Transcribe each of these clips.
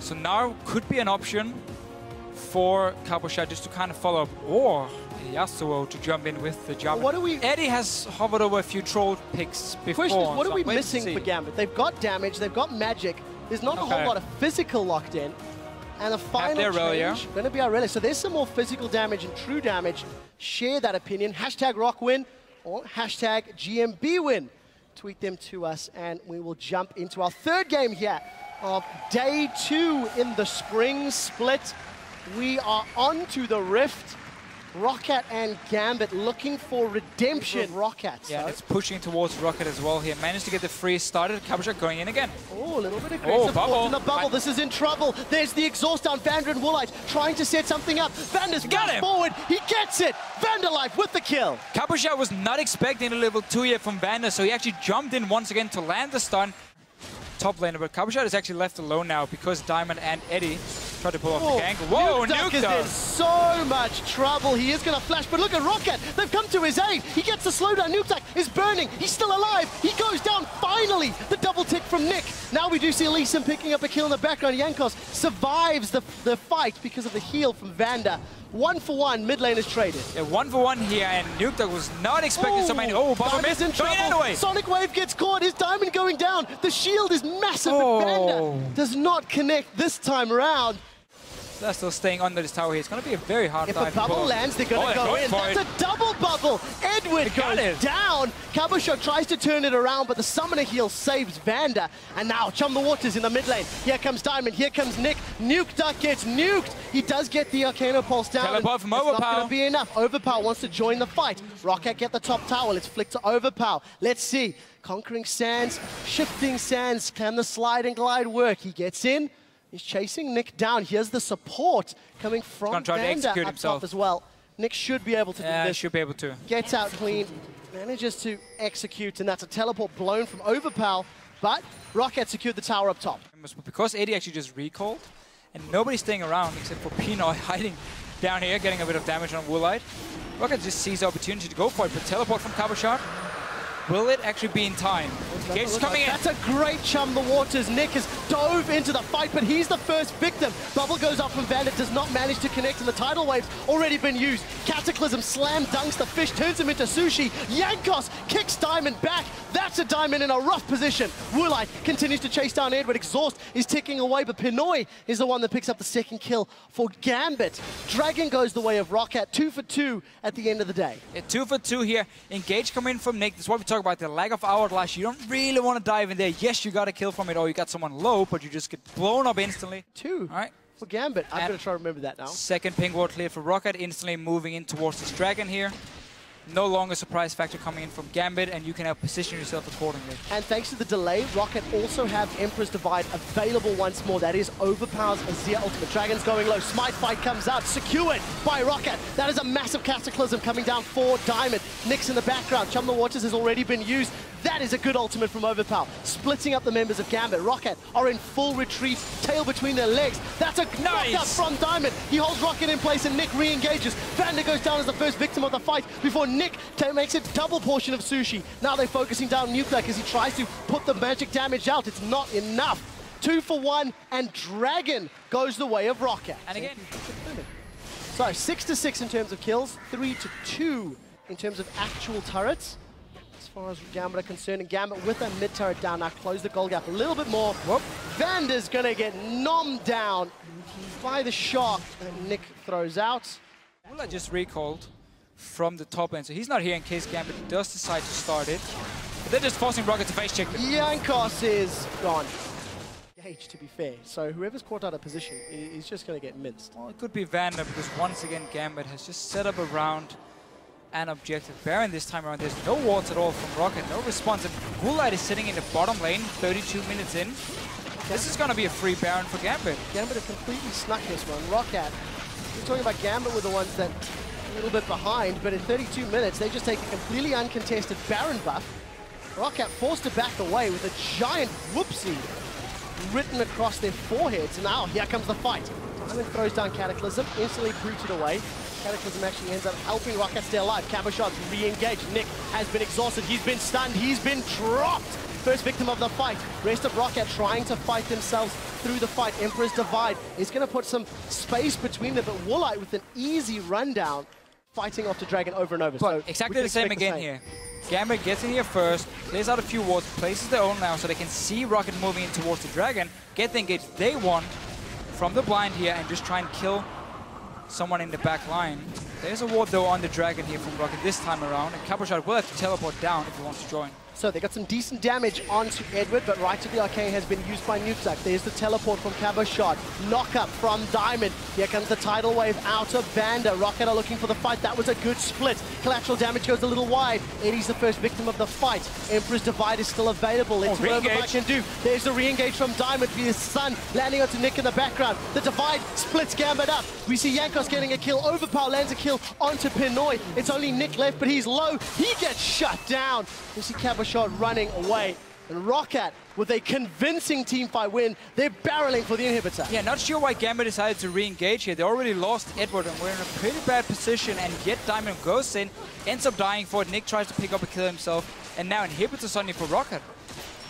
So now could be an option for Cabochard just to kind of follow up, or Yasuo to jump in with the jump. What do we? Eddie has hovered over a few troll picks before. Question is, what are we wait missing for Gambit? They've got damage, they've got magic. There's not a whole lot of physical locked in. And the final change going to be Aurelia. So there's some more physical damage and true damage. Share that opinion. Hashtag RockWin or hashtag GMBWin. Tweet them to us and we will jump into our third game here of day 2 in the spring split. We are on to the Rift. Roccat and Gambit looking for redemption. Roccat. Yeah, it's pushing towards Roccat as well here. Managed to get the freeze started. Cabochard going in again. Oh, a little bit aggressive in the bubble. This is in trouble. There's the exhaust down. Vander and Woolite trying to set something up. Vander's got forward. He gets it. Vanderlife with the kill. Cabochard was not expecting a level 2 yet from Vander, so he actually jumped in once again to land the stun. Top laner, but Cabochard is actually left alone now because Diamond and Eddie tried to pull off the gank. Whoa, Nuke is in so much trouble. He is going to flash, but look at Roccat. They've come to his aid. He gets the slowdown. Nuke is burning. He's still alive. He goes down. Finally, the double tick from Nick. Now we do see Elysium picking up a kill in the background. Jankos survives the fight because of the heal from Vander. 1-for-1, mid lane is traded. Yeah, 1-for-1 here, and Nuke was not expecting so many. Oh, Bubba missed in trouble. Sonic Wave gets caught. His Diamond going down. The shield is massive, but Vander does not connect this time around. They're still staying under this tower here. It's going to be a very hard dive. If a bubble lands, they're going to go in. That's a double bubble. Edward goes down. Cabochard tries to turn it around, but the summoner heal saves Vander. And now Chum the Waters in the mid lane. Here comes Diamond. Here comes Nick. Nuke Duck gets nuked. He does get the Arcano Pulse down. Teleport from Overpower. It's not going to be enough. Overpower wants to join the fight. Roccat get the top tower. Let's flick to Overpower. Let's see. Conquering Sands, Shifting Sands. Can the slide and glide work? He gets in. He's chasing Nick down. Here's the support coming from Vander up top as well. Nick should be able to do this. Yeah, should be able to. Gets out clean, manages to execute, and that's a teleport blown from Overpower, but Roccat secured the tower up top. Because Eddie actually just recalled, and nobody's staying around except for Pinoy hiding down here, getting a bit of damage on Woolite. Roccat just sees the opportunity to go for it, but teleport from Cabochard. Will it actually be in time? Gage's coming in. That's a great Chum the Waters. Nick has dove into the fight, but he's the first victim. Bubble goes up from Vander, does not manage to connect, and the tidal wave's already been used. Cataclysm slam dunks the fish, turns him into sushi. Jankos kicks Diamond back. That's a Diamond in a rough position. Woolite continues to chase down Edward. Exhaust is ticking away, but Pinoy is the one that picks up the second kill for Gambit. Dragon goes the way of Roccat. 2 for 2 at the end of the day. Yeah, 2 for 2 here. Engage coming in from Nick. That's what we talk about, the lag of Hourglass. You don't really want to dive in there. Yes, you got a kill from it, or you got someone low, but you just get blown up instantly. 2 All right. For Gambit. I'm going to try to remember that now. Second ping ward clear for Roccat, instantly moving in towards this Dragon here. No longer surprise factor coming in from Gambit, and you can now position yourself accordingly. And thanks to the delay, Roccat also have Emperor's Divide available once more. That is Overpower's Azir Ultimate. Dragon's going low. Smite Fight comes out, secured by Roccat. That is a massive Cataclysm coming down for Diamond. Nick's in the background. Chum the Waters has already been used. That is a good ultimate from Overpower. Splitting up the members of Gambit. Roccat are in full retreat, tail between their legs. That's a knockout from Diamond. He holds Roccat in place and Nick re-engages. Vander goes down as the first victim of the fight before Nick makes a double portion of sushi. Now they're focusing down Nuke as he tries to put the magic damage out. It's not enough. 2 for 1, and Dragon goes the way of Roccat. And again. So 6 to 6 in terms of kills, 3 to 2 in terms of actual turrets. As far as Gambit are concerned, and Gambit with a mid turret down now, close the goal gap a little bit more. Vander's gonna get nommed down by the Shark, and Nick throws out. Woolite just recalled from the top end, so he's not here in case Gambit does decide to start it. But they're just forcing Roccat to face check them. Jankos is gone. Gage, to be fair, so whoever's caught out of position is just going to get minced. Well, it could be Vander, because once again Gambit has just set up around an objective. Baron this time around, there's no wards at all from Roccat, no response, and Woolite is sitting in the bottom lane, 32 minutes in. This is going to be a free Baron for Gambit. Gambit have completely snuck this one. Roccat, we're talking about Gambit were the ones that a little bit behind, but in 32 minutes, they just take a completely uncontested Baron buff. Roccat forced to back away with a giant whoopsie written across their foreheads. And now, here comes the fight. Diamond throws down Cataclysm, instantly booted away. Cataclysm actually ends up helping Roccat stay alive. Cabochard's re-engaged. Nick has been exhausted. He's been stunned. He's been dropped. first victim of the fight. Rest of Roccat trying to fight themselves through the fight. Emperor's Divide is going to put some space between them, but Woolite with an easy rundown, fighting off the Dragon over and over. But so exactly the same again here. Gambit gets in here first, plays out a few wards, places their own now so they can see Roccat moving in towards the Dragon, get the engage they want from the blind here, and just try and kill someone in the back line. There's a ward though on the Dragon here from Roccat this time around, and Caboshot will have to teleport down if he wants to join. So they got some decent damage onto Edward, but right to the arcane has been used by Nukeduck. There's the teleport from Caboshot. Knock up from Diamond. Here comes the tidal wave out of Vanda. Roccat are looking for the fight. That was a good split. Collateral damage goes a little wide. Eddie's the first victim of the fight. Emperor's Divide is still available. Let's see what Overclock can do. There's the re-engage from Diamond for his son, landing onto Nick in the background. The Divide splits Gambit up. We see Jankos getting a kill. Overpower lands a kill onto Pinoy. It's only Nick left, but he's low. He gets shut down. We see Caboshot running away. And Roccat, with a convincing teamfight win, they're barreling for the inhibitor. Yeah, not sure why Gambit decided to re-engage here. They already lost Edward and we're in a pretty bad position, and yet Diamond goes in, ends up dying for it. Nick tries to pick up a kill himself, and now inhibitors suddenly for Roccat.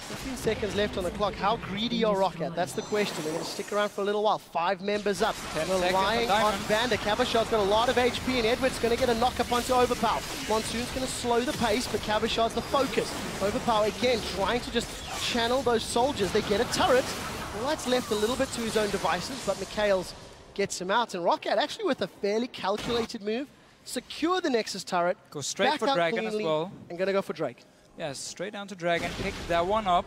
15 seconds left on the clock. How greedy are Roccat? That's the question. They're going to stick around for a little while. 5 members up. Relying on Vanda. Caboshot's got a lot of HP, and Edward's going to get a knock up onto Overpower. Monsoon's going to slow the pace, but Caboshot's the focus. Overpower again trying to just channel those soldiers. They get a turret. Well, that's left a little bit to his own devices, but Mikhails gets him out. And Roccat, actually with a fairly calculated move, secure the Nexus turret. Go straight for Dragon as well. And going to go for Drake. Yeah, straight down to Dragon, pick that one up.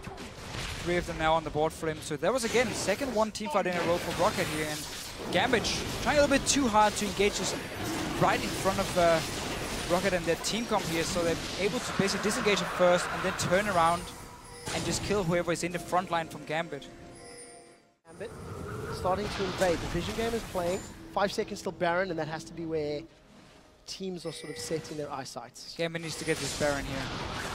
3 of them now on the board for him. So that was again second one teamfight in a row for Roccat here, and Gambit trying a little bit too hard to engage us right in front of Roccat and their team comp here, so they're able to basically disengage it first and then turn around and just kill whoever is in the front line from Gambit. Gambit starting to invade. The Vision game is playing. 5 seconds till Baron, and that has to be where teams are sort of setting their eyesights. Gambit needs to get this Baron here.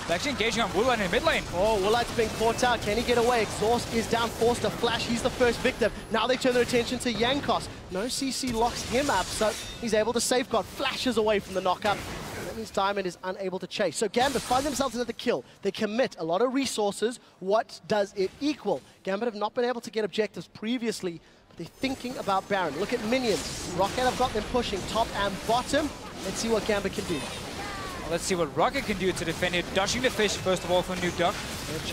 They're actually engaging on Woolite in the mid lane. Oh, Woolite's being caught out. Can he get away? Exhaust is down, forced to flash. He's the first victim. Now they turn their attention to Jankos. No CC locks him up, so he's able to safeguard. Flashes away from the knock-up. That means Diamond is unable to chase. So Gambit find themselves another kill. They commit a lot of resources. What does it equal? Gambit have not been able to get objectives previously, but they're thinking about Baron. Look at minions. Roccat have got them pushing top and bottom. Let's see what Gambit can do. Let's see what Roccat can do to defend it. Dodging the fish, first of all, for Nukeduck.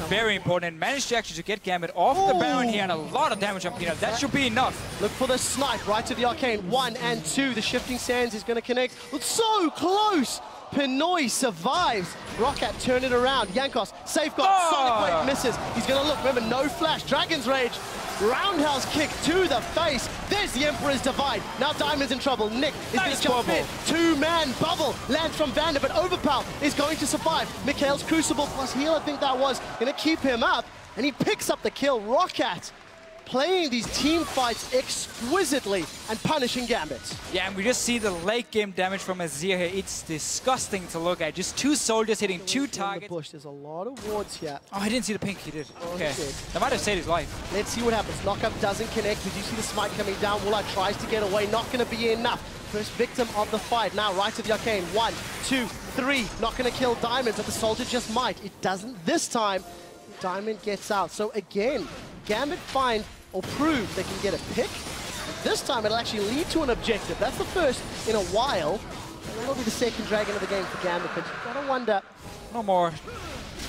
Very important. And managed to actually get Gambit off the Baron here, and a lot of damage on Peanut. That should be enough. Look for the snipe right to the arcane. 1 and 2. The shifting sands is going to connect. It's so close. Pinoy survives. Roccat turn it around. Jankos safeguard. Sonic Wave misses. He's going to look. Remember, no flash. Dragon's Rage. Roundhouse kick to the face. There's the Emperor's Divide. Now Diamond's in trouble. Nick is going to jump in. 2-man bubble lands from Vanda, but Overpower is going to survive. Mikhail's Crucible plus heal, I think that was, going to keep him up. And he picks up the kill. Roccat playing these team fights exquisitely and punishing Gambit. Yeah, and we just see the late game damage from Azir here. It's disgusting to look at. Just 2 soldiers hitting 2 targets. The bush. There's a lot of wards here. Oh, I didn't see the pink. He did. Oh, okay. he did. That might have saved his life. Let's see what happens. Knockup doesn't connect. We do see the smite coming down. Woolite tries to get away. Not going to be enough. First victim of the fight. Now right to the arcane. 1, 2, 3. Not going to kill Diamond, but the soldier just might. It doesn't this time. Diamond gets out. So again, Gambit find or prove they can get a pick. This time it'll actually lead to an objective. That's the first in a while. And it'll be the second Dragon of the game for Gambit, but you've got to wonder. No more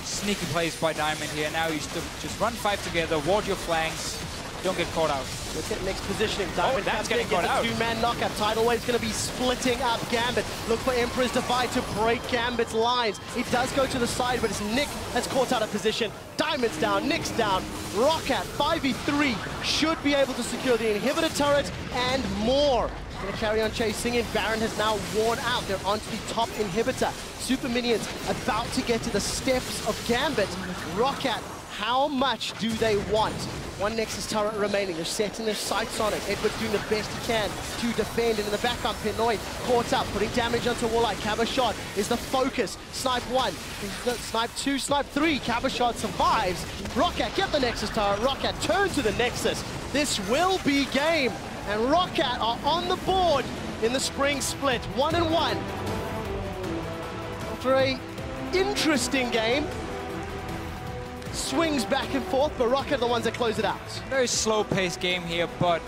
sneaky plays by Diamond here. Now you just run 5 together, ward your flanks, don't get caught out. Look at next positioning. Diamond that's getting caught out. 2-man knockup. Tidal Wave's going to be splitting up Gambit. Look for Emperor's Divide to break Gambit's lines. It does go to the side, but it's Nick that's caught out of position. Diamond's down, Nick's down. Roccat 5v3 should be able to secure the inhibitor turret and more. Going to carry on chasing in. Baron has now worn out. They're onto the top inhibitor. Super minions about to get to the steps of Gambit. Roccat, how much do they want? 1 Nexus turret remaining. They're setting their sights on it. Edward's doing the best he can to defend. And in the background, Pinoy caught up, putting damage onto Woolite. Caboshot is the focus. Snipe 1, snipe 2, snipe 3. Caboshot survives. Roccat, get the Nexus turret. Roccat, turn to the Nexus. This will be game. And Roccat are on the board in the spring split. 1-1. After an interesting game, swings back and forth, but Roccat are the ones that close it out. Very slow-paced game here, but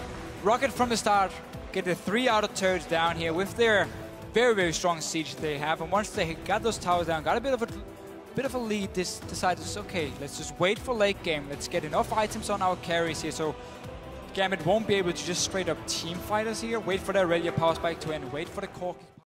Roccat from the start get the 3 outer turrets down here with their very, very strong siege they have. And once they got those towers down, got a bit of a lead, decided, okay, let's just wait for late game. Let's get enough items on our carries here, so Gambit won't be able to just straight up team fight us here. Wait for their Aurelia power spike to end, wait for the core